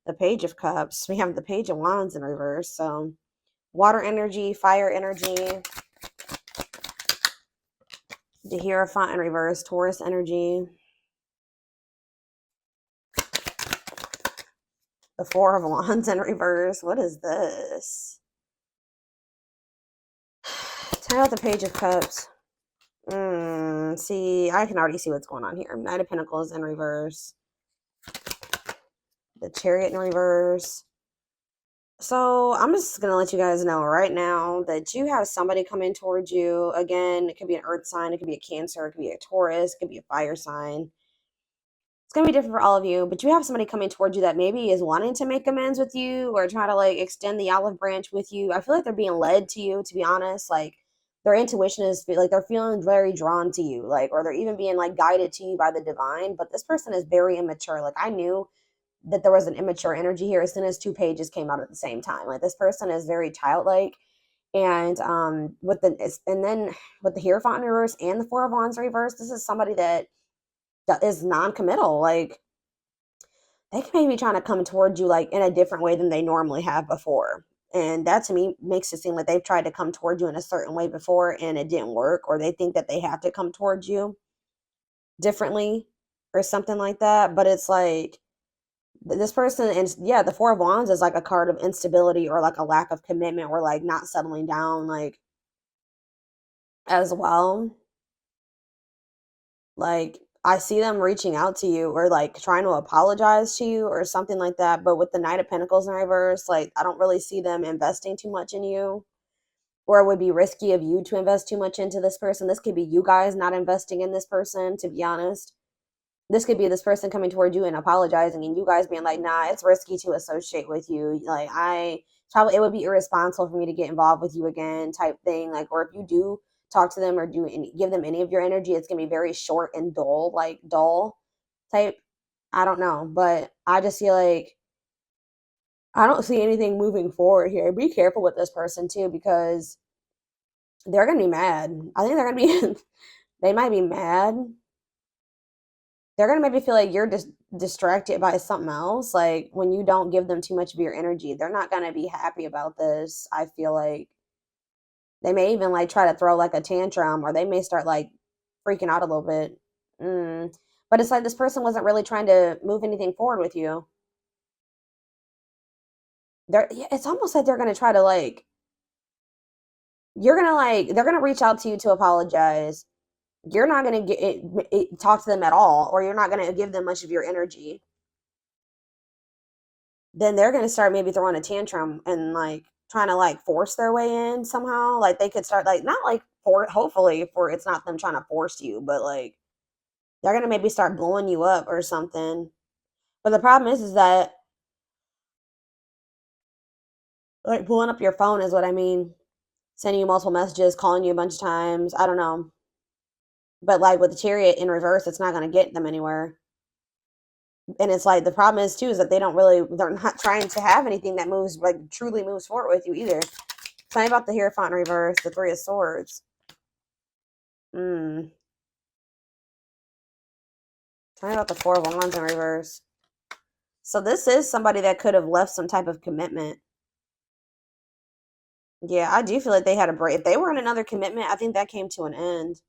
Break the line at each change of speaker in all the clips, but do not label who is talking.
the Page of Cups. We have the Page of Wands in reverse. So water energy, fire energy. The Hierophant in reverse, Taurus energy. The Four of Wands in reverse. What is this? Tell me about the Page of Cups. See, I can already see what's going on here. Knight of Pentacles in reverse. The Chariot in reverse. So I'm just going to let you guys know right now that you have somebody coming towards you. Again, it could be an earth sign. It could be a Cancer. It could be a Taurus. It could be a fire sign. It's going to be different for all of you. But you have somebody coming towards you that maybe is wanting to make amends with you or try to like extend the olive branch with you. I feel like they're being led to you, to be honest. Like their intuition is like they're feeling very drawn to you. Like, or they're even being like guided to you by the divine. But this person is very immature. Like I knew that there was an immature energy here as soon as two pages came out at the same time. Like this person is very childlike, and with the Hierophant in reverse and the Four of Wands reverse, this is somebody that is non-committal. Like they can be trying to come towards you like in a different way than they normally have before, and that to me makes it seem like they've tried to come towards you in a certain way before and it didn't work, or they think that they have to come towards you differently or something like that. But it's like this person, and yeah, the Four of Wands is like a card of instability or like a lack of commitment or like not settling down, like as well. Like I see them reaching out to you or like trying to apologize to you or something like that. But with the Knight of Pentacles in reverse, like I don't really see them investing too much in you, or it would be risky of you to invest too much into this person. This could be you guys not investing in this person, to be honest. This could be this person coming toward you and apologizing and you guys being like, nah, it's risky to associate with you. Like it would be irresponsible for me to get involved with you again type thing. Like, or if you do talk to them or give them any of your energy, it's going to be very short and dull, like dull type. I don't know, but I just feel like I don't see anything moving forward here. Be careful with this person too, because they're going to be mad. I think they're going to be, they might be mad. They're going to maybe feel like you're just distracted by something else. Like when you don't give them too much of your energy, they're not going to be happy about this. I feel like they may even like try to throw like a tantrum, or they may start like freaking out a little bit. But it's like this person wasn't really trying to move anything forward with you. It's almost like they're going to try to like, they're going to reach out to you to apologize. You're not going to talk to them at all, or you're not going to give them much of your energy. Then they're going to start maybe throwing a tantrum and like trying to like force their way in somehow. Like they could start like, not like hopefully for it's not them trying to force you, but like they're going to maybe start blowing you up or something. But the problem is that like blowing up your phone is what I mean. Sending you multiple messages, calling you a bunch of times. I don't know. But like with the Chariot in reverse, it's not going to get them anywhere. And it's like the problem is too is that they're not trying to have anything that moves, like truly moves forward with you either. Tell me about the Hierophant in reverse, the Three of Swords. Tell me about the Four of Wands in reverse. So this is somebody that could have left some type of commitment. Yeah, I do feel like they had a break. If they were in another commitment, I think that came to an end.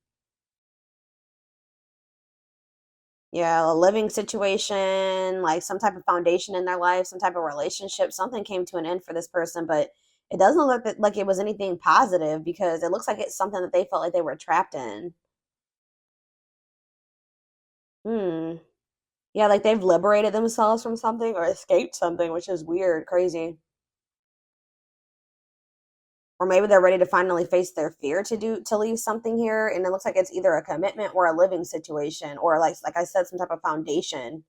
Yeah, a living situation, like some type of foundation in their life, some type of relationship, something came to an end for this person, but it doesn't look like it was anything positive, because it looks like it's something that they felt like they were trapped in. Yeah, like they've liberated themselves from something or escaped something, which is weird, crazy. Or maybe they're ready to finally face their fear to leave something here, and it looks like it's either a commitment or a living situation, or like I said, some type of foundation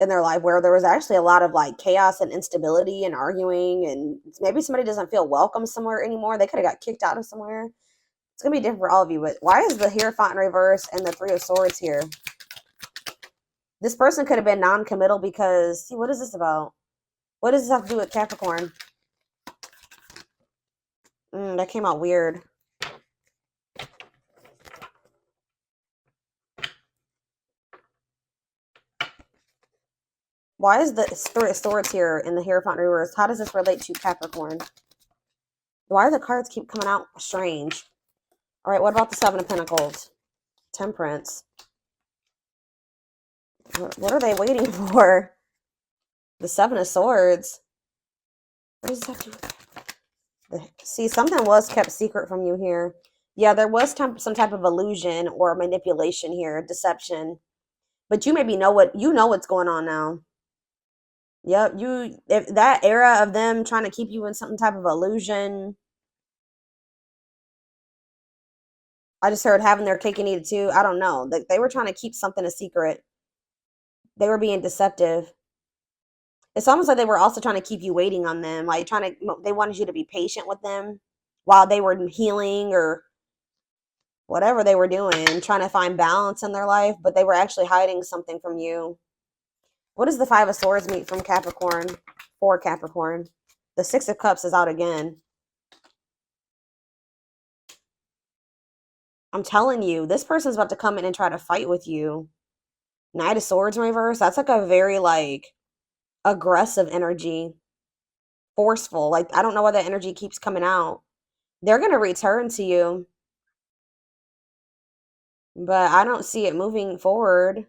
in their life where there was actually a lot of like chaos and instability and arguing, and maybe somebody doesn't feel welcome somewhere anymore. They could have got kicked out of somewhere. It's gonna be different for all of you. But why is the Hierophant in reverse and the Three of Swords here? This person could have been non-committal because, see, what is this about? What does this have to do with Capricorn? That came out weird. Why is the Three of Swords here in the Hierophant reverse? How does this relate to Capricorn? Why do the cards keep coming out strange? All right, what about the Seven of Pentacles? Temperance. What are they waiting for? The Seven of Swords. What does this have to do with See, something was kept secret from you here. Yeah, there was some type of illusion or manipulation here, deception. But you maybe know what's going on now. Yep, if that era of them trying to keep you in some type of illusion. I just heard having their cake and eat it too. I don't know. They were trying to keep something a secret. They were being deceptive. It's almost like they were also trying to keep you waiting on them, like they wanted you to be patient with them while they were healing or whatever they were doing, trying to find balance in their life, but they were actually hiding something from you. What does the Five of Swords mean from Capricorn? For Capricorn. The Six of Cups is out again. I'm telling you, this person's about to come in and try to fight with you. Knight of Swords in reverse. That's like a very aggressive energy. Forceful. Like, I don't know why that energy keeps coming out. They're going to return to you. But I don't see it moving forward.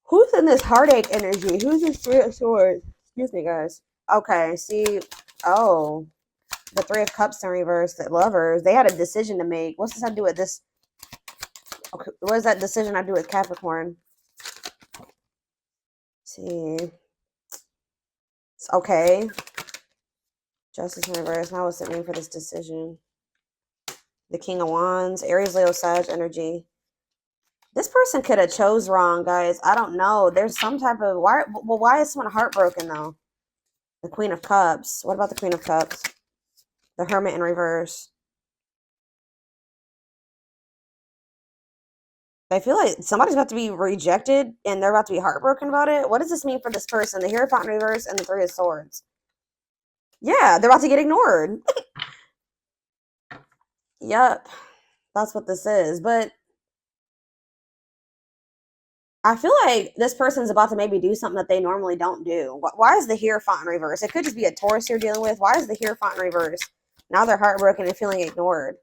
Who's in this heartache energy? Who's this Three of Swords? Excuse me, guys. Okay, see. Oh, the Three of Cups in reverse. The Lovers. They had a decision to make. What's this have to do with this? Okay, what does that decision have to do with Capricorn? Let's see. Okay. Justice in reverse. Now what's it mean for this decision? The King of Wands. Aries, Leo, Sag energy. This person could have chose wrong, guys. I don't know. There's some type of why is someone heartbroken though? The Queen of Cups. What about the Queen of Cups? The Hermit in reverse. I feel like somebody's about to be rejected and they're about to be heartbroken about it. What does this mean for this person? The Hierophant in reverse and the Three of Swords. Yeah, they're about to get ignored. Yep. That's what this is. But I feel like this person's about to maybe do something that they normally don't do. Why is the Hierophant in reverse? It could just be a Taurus you're dealing with. Why is the Hierophant in reverse? Now they're heartbroken and feeling ignored.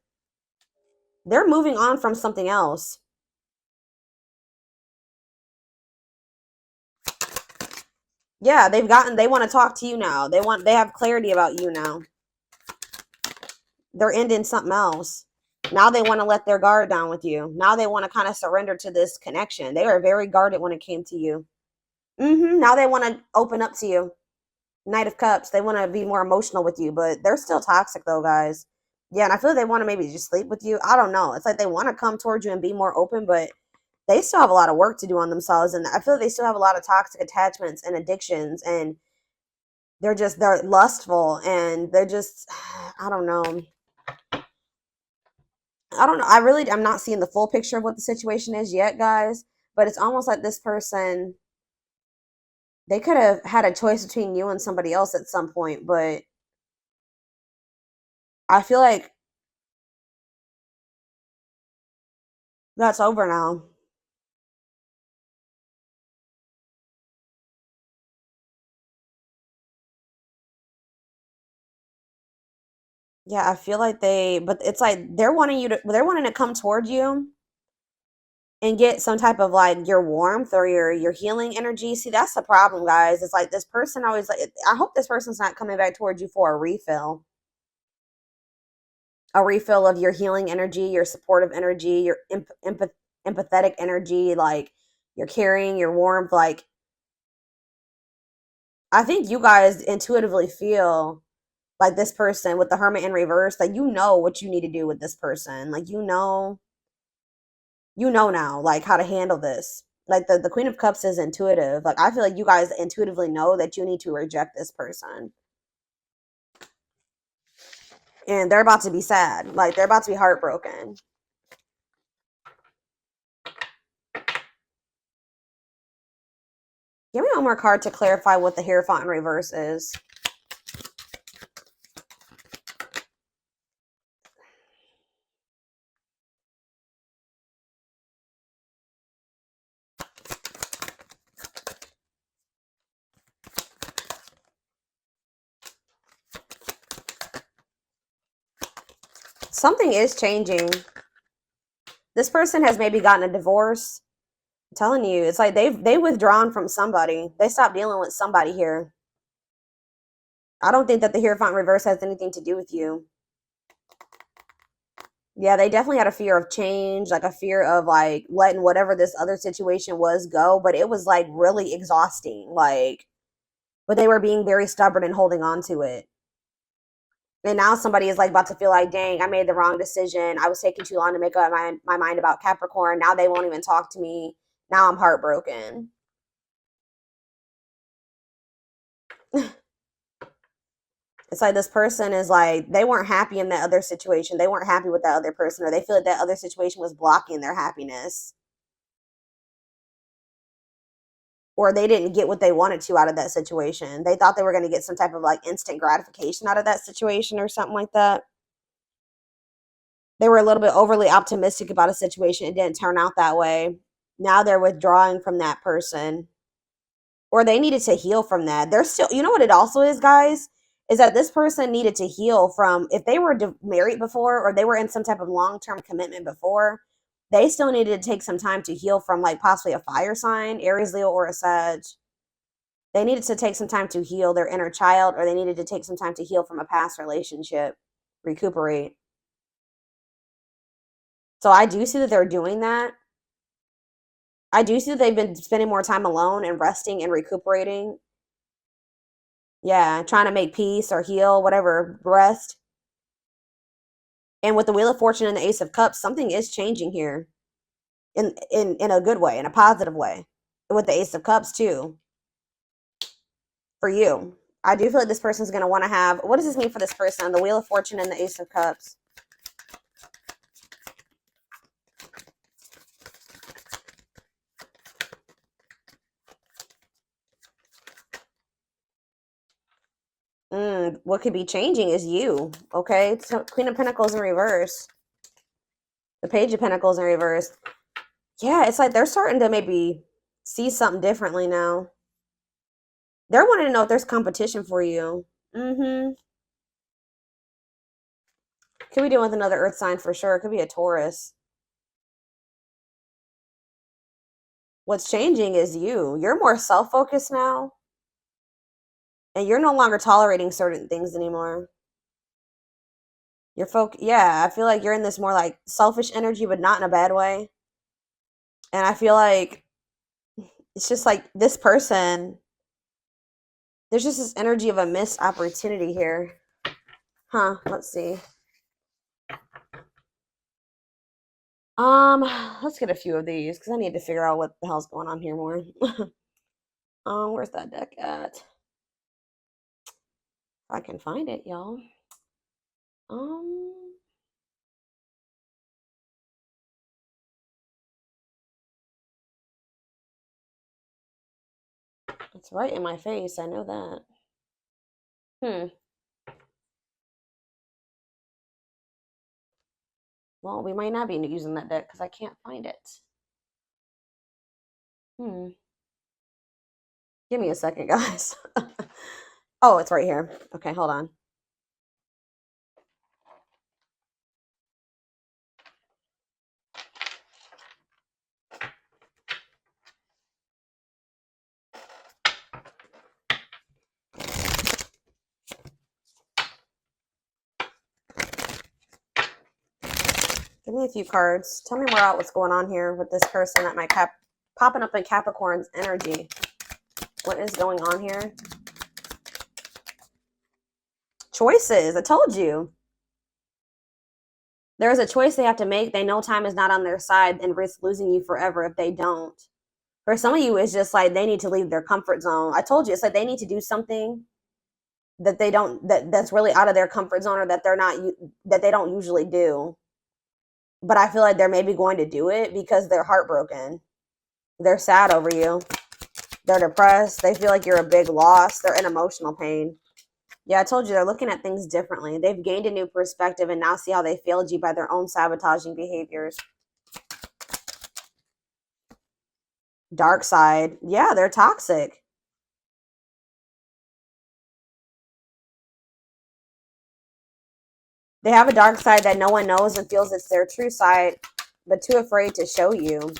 They're moving on from something else. Yeah, they want to talk to you now. They have clarity about you now. They're ending something else. Now they want to let their guard down with you. Now they want to kind of surrender to this connection. They were very guarded when it came to you. Now they want to open up to you. Knight of Cups. They want to be more emotional with you, but they're still toxic though, guys. Yeah, and I feel like they want to maybe just sleep with you. I don't know. It's like they want to come towards you and be more open, but they still have a lot of work to do on themselves. And I feel like they still have a lot of toxic attachments and addictions. And they're lustful and they're just, I don't know. I'm not seeing the full picture of what the situation is yet, guys. But it's almost like this person, they could have had a choice between you and somebody else at some point. But I feel like that's over now. Yeah, I feel like but it's like they're wanting to come toward you and get some type of like your warmth or your healing energy. See, that's the problem, guys. It's like this person always like, I hope this person's not coming back towards you for a refill. A refill of your healing energy, your supportive energy, your empathetic energy, like your caring, your warmth. Like, I think you guys intuitively feel like this person with the Hermit in reverse, like you know what you need to do with this person. Like you know now, like how to handle this. Like the Queen of Cups is intuitive. Like I feel like you guys intuitively know that you need to reject this person. And they're about to be sad. Like they're about to be heartbroken. Give me one more card to clarify what the Hierophant in reverse is. Something is changing. This person has maybe gotten a divorce. I'm telling you, it's like they've withdrawn from somebody. They stopped dealing with somebody here. I don't think that the Hierophant reverse has anything to do with you. Yeah, they definitely had a fear of change, like a fear of like letting whatever this other situation was go, but it was like really exhausting. Like, but they were being very stubborn and holding on to it. And now somebody is like about to feel like, dang, I made the wrong decision. I was taking too long to make up my mind about Capricorn. Now they won't even talk to me. Now I'm heartbroken. It's like this person is like, they weren't happy in that other situation. They weren't happy with that other person, or they feel like that other situation was blocking their happiness. Or they didn't get what they wanted to out of that situation. They thought they were going to get some type of like instant gratification out of that situation or something like that. They were a little bit overly optimistic about a situation. It didn't turn out that way. Now they're withdrawing from that person, or they needed to heal from that. They're still, you know what it also is, guys, is that this person needed to heal from, if they were married before or they were in some type of long-term commitment before, they still needed to take some time to heal from like possibly a fire sign, Aries, Leo, or a Sag. They needed to take some time to heal their inner child, or they needed to take some time to heal from a past relationship, recuperate. So I do see that they're doing that. I do see that they've been spending more time alone and resting and recuperating. Yeah, trying to make peace or heal, whatever, rest. And with the Wheel of Fortune and the Ace of Cups, something is changing here in a good way, in a positive way. With the Ace of Cups too, for you. I do feel like this person's going to want to have, what does this mean for this person? The Wheel of Fortune and the Ace of Cups. What could be changing is you, okay? So Queen of Pentacles in reverse. The Page of Pentacles in reverse. Yeah, it's like they're starting to maybe see something differently now. They're wanting to know if there's competition for you. Could be dealing with another earth sign for sure. It could be a Taurus. What's changing is you. You're more self-focused now. And you're no longer tolerating certain things anymore. Yeah, I feel like you're in this more like selfish energy, but not in a bad way. And I feel like it's just like this person, there's just this energy of a missed opportunity here. Let's see. Let's get a few of these because I need to figure out what the hell's going on here more. Where's that deck at? If I can find it, y'all. It's right in my face. I know that. Well, we might not be using that deck because I can't find it. Give me a second, guys. Oh, it's right here. Okay, hold on. Give me a few cards. Tell me more about what's going on here with this person that might popping up in Capricorn's energy. What is going on here? Choices. I told you. There's a choice they have to make. They know time is not on their side and risk losing you forever if they don't. For some of you, it's just like they need to leave their comfort zone. I told you, it's like they need to do something that they don't, that's really out of their comfort zone, or that they don't usually do. But I feel like they're maybe going to do it because they're heartbroken. They're sad over you. They're depressed. They feel like you're a big loss. They're in emotional pain. Yeah, I told you, they're looking at things differently. They've gained a new perspective and now see how they failed you by their own sabotaging behaviors. Dark side. Yeah, they're toxic. They have a dark side that no one knows and feels it's their true side, but too afraid to show you.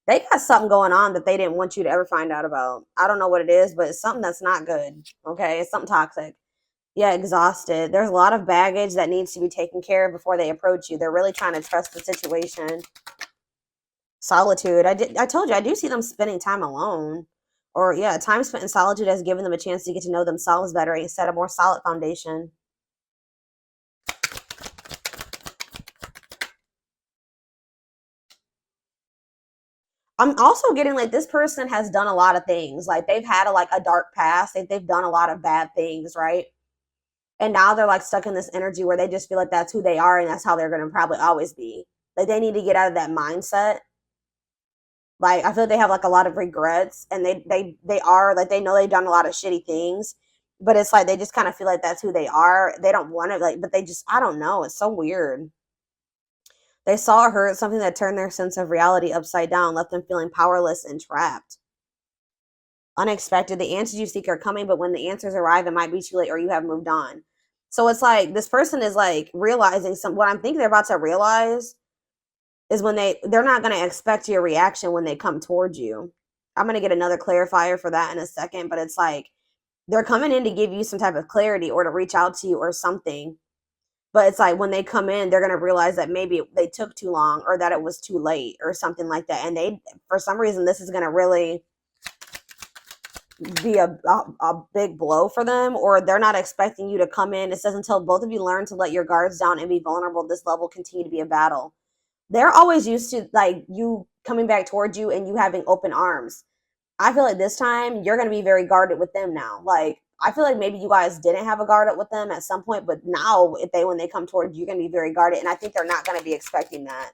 They got something going on that they didn't want you to ever find out about. I don't know what it is, but it's something that's not good. Okay, it's something toxic. Yeah, exhausted. There's a lot of baggage that needs to be taken care of before they approach you. They're really trying to trust the situation. Solitude. I told you, I do see them spending time alone. Or yeah, time spent in solitude has given them a chance to get to know themselves better and set a more solid foundation. I'm also getting like this person has done a lot of things. Like they've had a dark past. They've done a lot of bad things, right? And now they're like stuck in this energy where they just feel like that's who they are and that's how they're going to probably always be. Like they need to get out of that mindset. Like I feel like they have like a lot of regrets and they are like they know they've done a lot of shitty things, but it's like they just kind of feel like that's who they are. They don't want to like, but they just I don't know. It's so weird. They saw or heard something that turned their sense of reality upside down, left them feeling powerless and trapped. Unexpected. The answers you seek are coming, but when the answers arrive, it might be too late or you have moved on. So it's like this person is like realizing what I'm thinking they're about to realize is when they're not going to expect your reaction when they come towards you. I'm going to get another clarifier for that in a second, but it's like they're coming in to give you some type of clarity or to reach out to you or something. But it's like when they come in, they're going to realize that maybe they took too long or that it was too late or something like that. And they, for some reason, this is going to really be a big blow for them, or they're not expecting you to come in. It says until both of you learn to let your guards down and be vulnerable, this level continue to be a battle. They're always used to like you coming back towards you and you having open arms. I feel like this time you're going to be very guarded with them now. Like I feel like maybe you guys didn't have a guard up with them at some point, but now when they come towards you, you're going to be very guarded, and I think they're not going to be expecting that.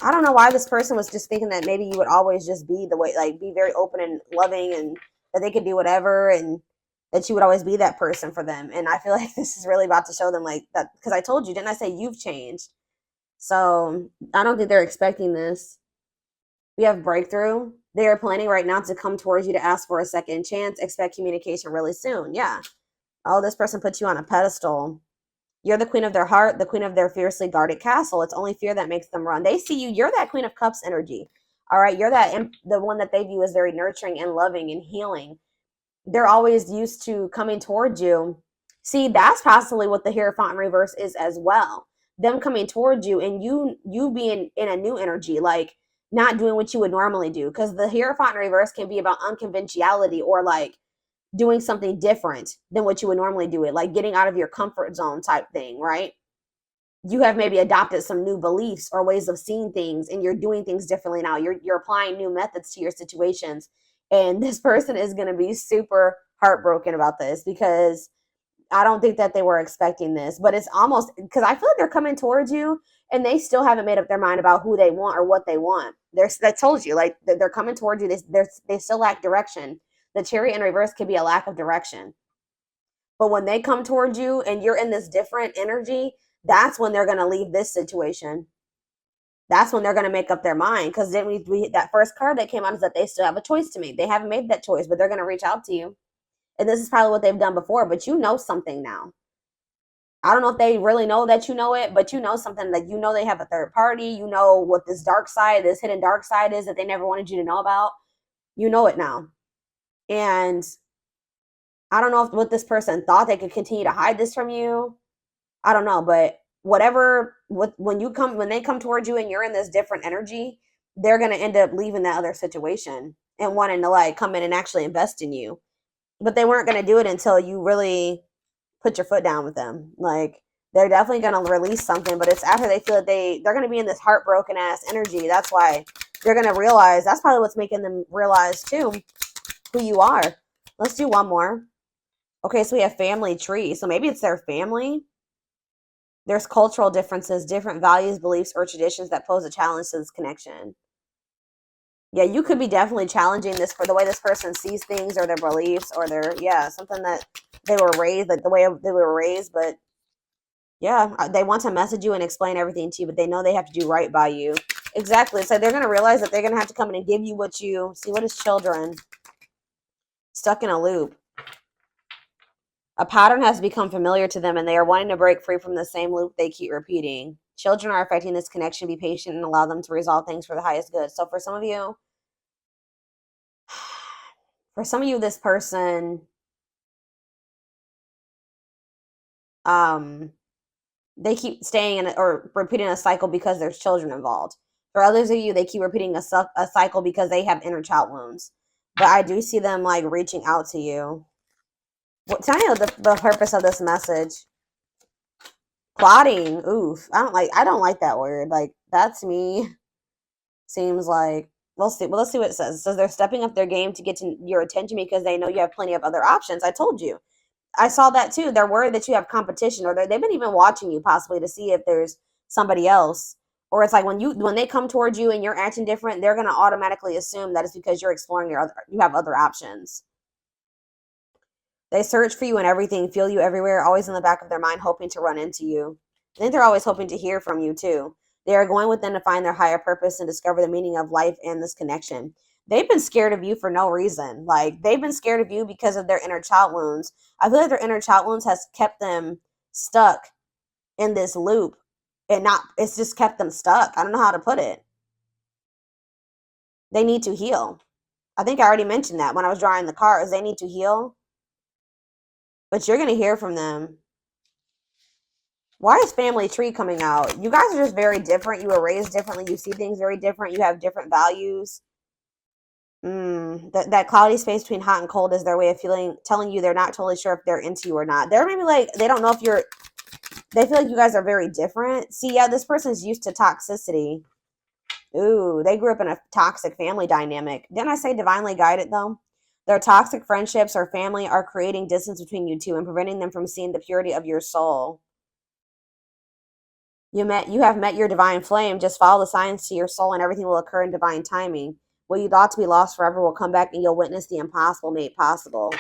I don't know why this person was just thinking that maybe you would always just be the way, like be very open and loving, and that they could do whatever, and that you would always be that person for them. And I feel like this is really about to show them like that, because I told you, didn't I say you've changed? So I don't think they're expecting this. We have breakthrough. They are planning right now to come towards you to ask for a second chance. Expect communication really soon. Yeah. Oh, this person puts you on a pedestal. You're the queen of their heart, the queen of their fiercely guarded castle. It's only fear that makes them run. They see you. You're that Queen of Cups energy. All right. You're the one that they view as very nurturing and loving and healing. They're always used to coming towards you. See, that's possibly what the Hierophant in reverse is as well. Them coming towards you and you being in a new energy, like not doing what you would normally do. Because the Hierophant in reverse can be about unconventionality or like doing something different than what you would normally do it, like getting out of your comfort zone type thing, right? You have maybe adopted some new beliefs or ways of seeing things and you're doing things differently now. You're applying new methods to your situations. And this person is going to be super heartbroken about this because I don't think that they were expecting this, but it's almost because I feel like they're coming towards you and they still haven't made up their mind about who they want or what they want. I told you, like they're coming towards you. They still lack direction. The Chariot in reverse could be a lack of direction. But when they come towards you and you're in this different energy, that's when they're going to leave this situation. That's when they're going to make up their mind. Because then that first card that came out is that they still have a choice to make. They haven't made that choice, but they're going to reach out to you. And this is probably what they've done before, but you know something now. I don't know if they really know that you know it, but you know something, like you know they have a third party. You know what this dark side, this hidden dark side is that they never wanted you to know about. You know it now. And I don't know if what this person thought they could continue to hide this from you. I don't know, but when they come towards you and you're in this different energy, they're gonna end up leaving that other situation and wanting to like come in and actually invest in you. But they weren't gonna do it until you really put your foot down with them. Like they're definitely gonna release something, but it's after they feel that they're gonna be in this heartbroken ass energy. That's why they're gonna realize, that's probably what's making them realize too who you are. Let's do one more. Okay, so we have family tree. So maybe it's their family. There's cultural differences, different values, beliefs, or traditions that pose a challenge to this connection. Yeah, you could be definitely challenging this for the way this person sees things or their beliefs or something that they were raised, like the way they were raised. But yeah, they want to message you and explain everything to you, but they know they have to do right by you. Exactly. So they're going to realize that they're going to have to come in and give you what you see. What is children? Stuck in a loop. A pattern has become familiar to them and they are wanting to break free from the same loop they keep repeating. Children are affecting this connection. Be patient and allow them to resolve things for the highest good. So for some of you, this person, they keep staying in or repeating a cycle because there's children involved. For others of you, they keep repeating a cycle because they have inner child wounds. But I do see them like reaching out to you. Tell me the purpose of this message. Plotting. Oof. I don't like that word. Like, that to me seems like, we'll see. Well, let's see what it says. It says they're stepping up their game to get to your attention because they know you have plenty of other options. I told you. I saw that too. They're worried that you have competition, or they've been even watching you possibly to see if there's somebody else. Or it's like when they come towards you and you're acting different, they're gonna automatically assume that it's because you're exploring you have other options. They search for you and everything, feel you everywhere, always in the back of their mind, hoping to run into you. I think they're always hoping to hear from you too. They are going within to find their higher purpose and discover the meaning of life and this connection. They've been scared of you for no reason. Like, they've been scared of you because of their inner child wounds. I feel like their inner child wounds has kept them stuck in this loop, and it's just kept them stuck. I don't know how to put it. They need to heal. I think I already mentioned that when I was drawing the cards. They need to heal. But you're going to hear from them. Why is family tree coming out? You guys are just very different. You were raised differently. You see things very different. You have different values. That cloudy space between hot and cold is their way of telling you they're not totally sure if they're into you or not. They're maybe like, they don't know if they feel like you guys are very different. See, yeah, this person's used to toxicity. Ooh, they grew up in a toxic family dynamic. Didn't I say divinely guided though? Their toxic friendships or family are creating distance between you two and preventing them from seeing the purity of your soul. You have met your divine flame. Just follow the signs to your soul and everything will occur in divine timing. What you thought to be lost forever will come back and you'll witness the impossible made possible.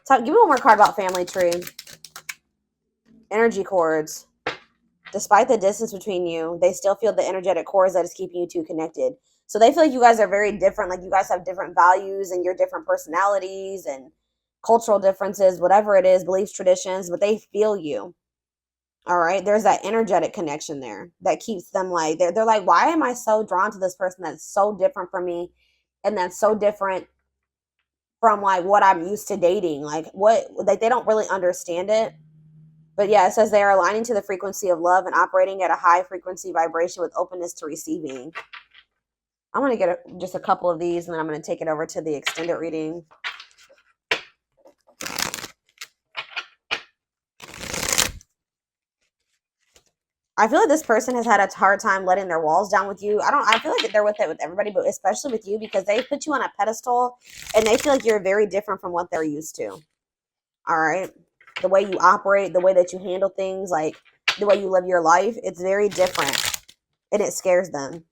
So give me one more card about family tree. Energy cords. Despite the distance between you, they still feel the energetic cords that is keeping you two connected. So they feel like you guys are very different. Like, you guys have different values and your different personalities and cultural differences, whatever it is, beliefs, traditions, but they feel you. All right. There's that energetic connection there that keeps them like, they're like, why am I so drawn to this person that's so different from me? And that's so different from like what I'm used to dating. Like, they don't really understand it. But yeah, it says they are aligning to the frequency of love and operating at a high frequency vibration with openness to receiving. I'm going to get just a couple of these and then I'm going to take it over to the extended reading. I feel like this person has had a hard time letting their walls down with you. I feel like they're with it with everybody, but especially with you because they put you on a pedestal and they feel like you're very different from what they're used to. All right. The way you operate, the way that you handle things, like the way you live your life, it's very different and it scares them.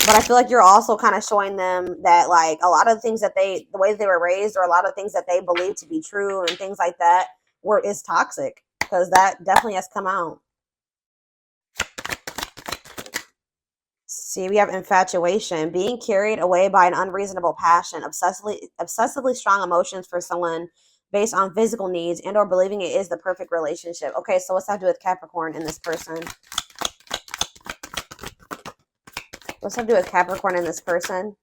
But I feel like you're also kind of showing them that like a lot of the things that the way they were raised or a lot of things that they believe to be true and things like that is toxic, because that definitely has come out. See, we have infatuation, being carried away by an unreasonable passion, obsessively strong emotions for someone based on physical needs and or believing it is the perfect relationship. Okay, so what's that do with Capricorn in this person? What's that to do with Capricorn in this person?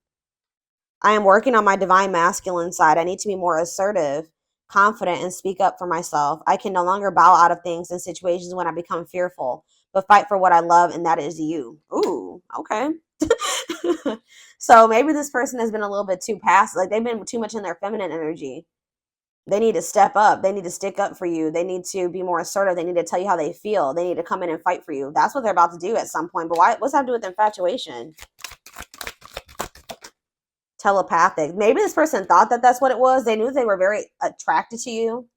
I am working on my divine masculine side. I need to be more assertive, confident, and speak up for myself. I can no longer bow out of things in situations when I become fearful, but fight for what I love, and that is you. Ooh, okay. So maybe this person has been a little bit too passive. Like, they've been too much in their feminine energy. They need to step up. They need to stick up for you. They need to be more assertive. They need to tell you how they feel. They need to come in and fight for you. That's what they're about to do at some point. But what's that to do with infatuation? Telepathic. Maybe this person thought that that's what it was. They knew they were very attracted to you.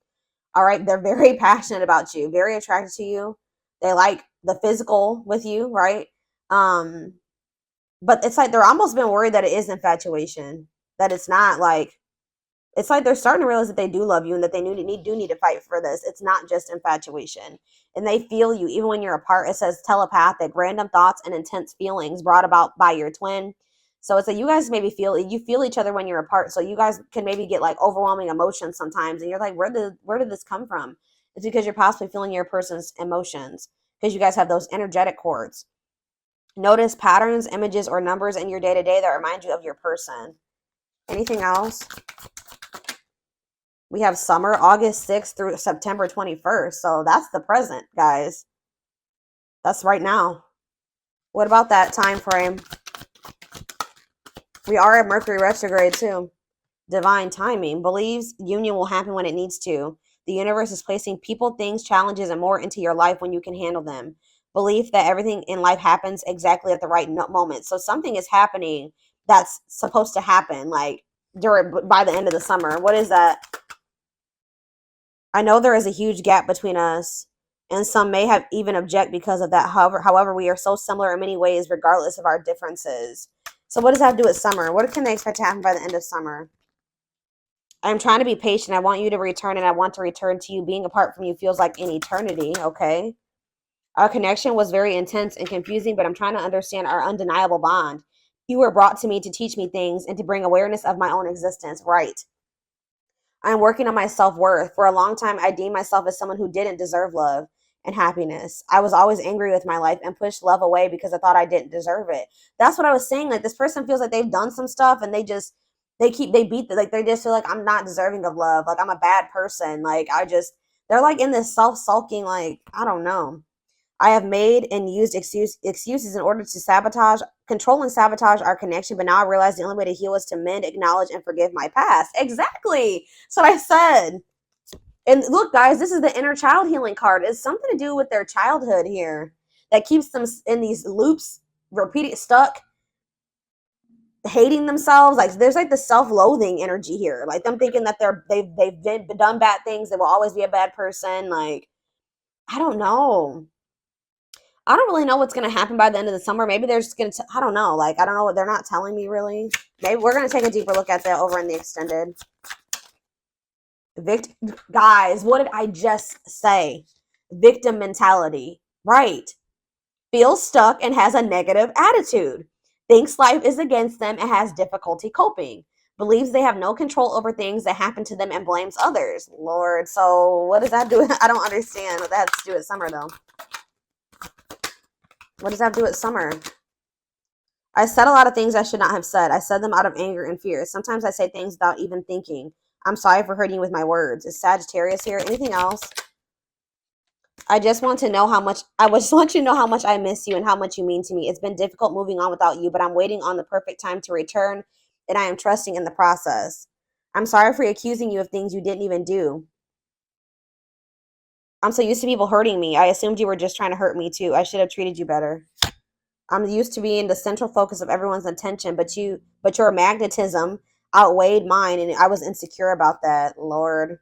All right. They're very passionate about you, very attracted to you. They like the physical with you, right? But it's like they're almost been worried that it is infatuation, that it's not like, it's like they're starting to realize that they do love you and that they do need to fight for this. It's not just infatuation. And they feel you even when you're apart. It says telepathic, random thoughts and intense feelings brought about by your twin So it's like you guys maybe feel each other when you're apart. So you guys can maybe get like overwhelming emotions sometimes, and you're like, where did this come from? It's because you're possibly feeling your person's emotions because you guys have those energetic cords. Notice patterns, images, or numbers in your day to day that remind you of your person. Anything else? We have summer, August 6th through September 21st. So that's the present, guys. That's right now. What about that time frame? We are at Mercury retrograde too. Divine timing. Believes union will happen when it needs to. The universe is placing people, things, challenges, and more into your life when you can handle them. Belief that everything in life happens exactly at the right moment. So something is happening that's supposed to happen like by the end of the summer. What is that? I know there is a huge gap between us, and some may have even object because of that. However, we are so similar in many ways, regardless of our differences. So what does that have to do with summer? What can they expect to happen by the end of summer? I'm trying to be patient. I want you to return, and I want to return to you. Being apart from you feels like an eternity, okay? Our connection was very intense and confusing, but I'm trying to understand our undeniable bond. You were brought to me to teach me things and to bring awareness of my own existence, right? I'm working on my self-worth. For a long time, I deemed myself as someone who didn't deserve love and happiness. I was always angry with my life and pushed love away because I thought I didn't deserve it. That's what I was saying. Like, this person feels like they've done some stuff and they just they just feel like I'm not deserving of love. Like, I'm a bad person. Like, they're like in this self-sulking, like, I don't know. I have made and used excuses in order to control and sabotage our connection. But now I realize the only way to heal is to mend, acknowledge, and forgive my past. Exactly. That's what I said. And look, guys, this is the inner child healing card. It's something to do with their childhood here that keeps them in these loops, repeating, stuck, hating themselves. Like, there's like the self-loathing energy here. Like, them thinking that they've done bad things. They will always be a bad person. Like, I don't know. I don't really know what's going to happen by the end of the summer. Maybe they're just going to, I don't know. Like, I don't know what they're not telling me really. Maybe we're going to take a deeper look at that over in the extended. Guys, what did I just say? Victim mentality. Right. Feels stuck and has a negative attitude. Thinks life is against them and has difficulty coping. Believes they have no control over things that happen to them and blames others. Lord, so what does that do? I don't understand what that has to do with summer though. What does that have to do with summer? I said a lot of things I should not have said. I said them out of anger and fear. Sometimes I say things without even thinking. I'm sorry for hurting you with my words. Is Sagittarius here? Anything else? I just want to know how much you to know how much I miss you and how much you mean to me. It's been difficult moving on without you, but I'm waiting on the perfect time to return, and I am trusting in the process. I'm sorry for accusing you of things you didn't even do. I'm so used to people hurting me. I assumed you were just trying to hurt me too. I should have treated you better. I'm used to being the central focus of everyone's attention, but your magnetism outweighed mine, and I was insecure about that. Lord.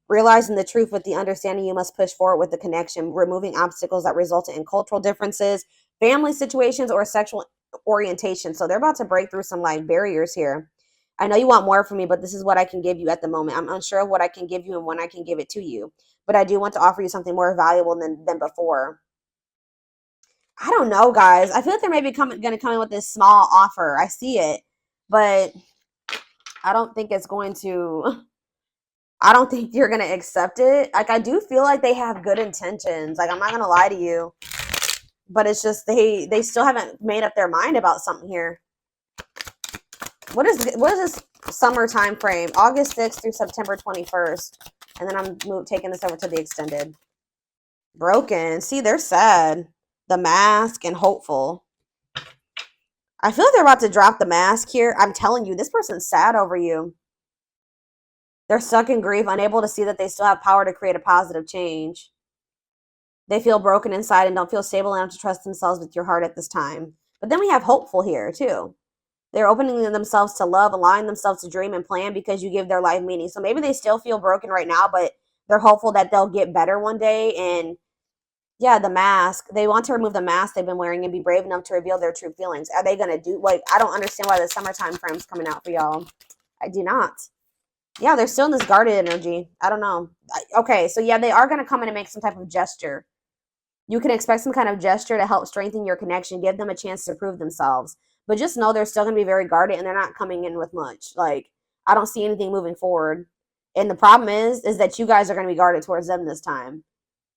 Realizing the truth with the understanding you must push forward with the connection, removing obstacles that resulted in cultural differences, family situations, or sexual orientation. So they're about to break through some like barriers here. I know you want more from me, but this is what I can give you at the moment. I'm unsure of what I can give you and when I can give it to you, but I do want to offer you something more valuable than before. I don't know, guys. I feel like they're maybe going to come in with this small offer. I see it, but I don't think it's going to. I don't think you're going to accept it. Like, I do feel like they have good intentions. Like, I'm not going to lie to you, but it's just they still haven't made up their mind about something here. What is this summer time frame? August 6th through September 21st. And then I'm taking this over to the extended. Broken. See, they're sad. The mask and hopeful. I feel like they're about to drop the mask here. I'm telling you, this person's sad over you. They're stuck in grief, unable to see that they still have power to create a positive change. They feel broken inside and don't feel stable enough to trust themselves with your heart at this time. But then we have hopeful here, too. They're opening themselves to love, allowing themselves to dream and plan because you give their life meaning. So maybe they still feel broken right now, but they're hopeful that they'll get better one day. And yeah, the mask. They want to remove the mask they've been wearing and be brave enough to reveal their true feelings. Are they going to do, like, I don't understand why the summertime frame's coming out for y'all. I do not. Yeah, they're still in this guarded energy. I don't know. Okay, so yeah, they are going to come in and make some type of gesture. You can expect some kind of gesture to help strengthen your connection, give them a chance to prove themselves. But just know they're still going to be very guarded and they're not coming in with much. Like, I don't see anything moving forward. And the problem is that you guys are going to be guarded towards them this time.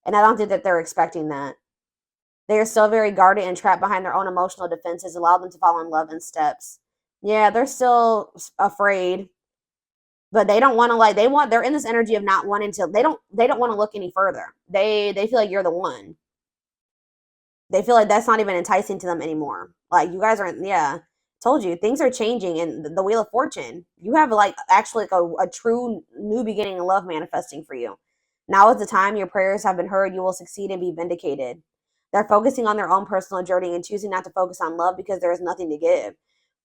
And I don't think that they're expecting that. They are still very guarded and trapped behind their own emotional defenses, allow them to fall in love in steps. Yeah, they're still afraid, but they don't want to like they're in this energy of not wanting to they don't want to look any further. They feel like you're the one. They feel like that's not even enticing to them anymore. Like you guys aren't, yeah. Told you, things are changing in the Wheel of Fortune. You have like actually like a true new beginning in love manifesting for you. Now is the time your prayers have been heard. You will succeed and be vindicated. They're focusing on their own personal journey and choosing not to focus on love because there is nothing to give.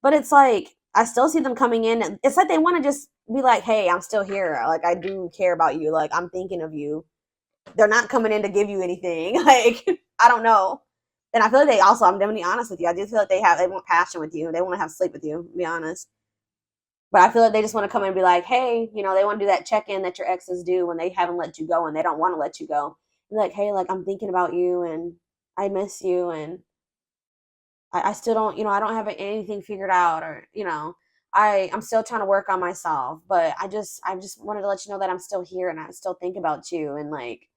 But it's like, I still see them coming in. It's like they want to just be like, hey, I'm still here. Like, I do care about you. Like, I'm thinking of you. They're not coming in to give you anything. Like, I don't know. And I feel like they also, I'm going to be honest with you, I do feel like they want passion with you. They want to have sleep with you, to be honest. But I feel like they just want to come in and be like, hey, they want to do that check-in that your exes do when they haven't let you go and they don't want to let you go. Be like, hey, like, I'm thinking about you and I miss you and I still don't, I don't have anything figured out or, I'm still trying to work on myself. But I just wanted to let you know that I'm still here and I still think about you and like,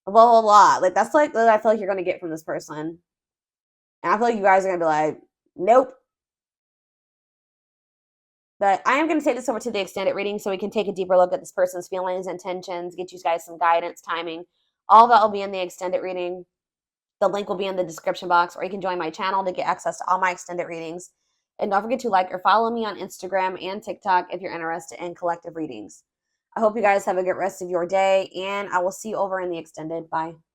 blah, blah, blah. Like, that's like what I feel like you're going to get from this person. And I feel like you guys are going to be like, nope. But I am going to take this over to the extended reading so we can take a deeper look at this person's feelings, intentions, get you guys some guidance, timing. All that will be in the extended reading. The link will be in the description box, or you can join my channel to get access to all my extended readings. And don't forget to like or follow me on Instagram and TikTok if you're interested in collective readings. I hope you guys have a good rest of your day, and I will see you over in the extended. Bye.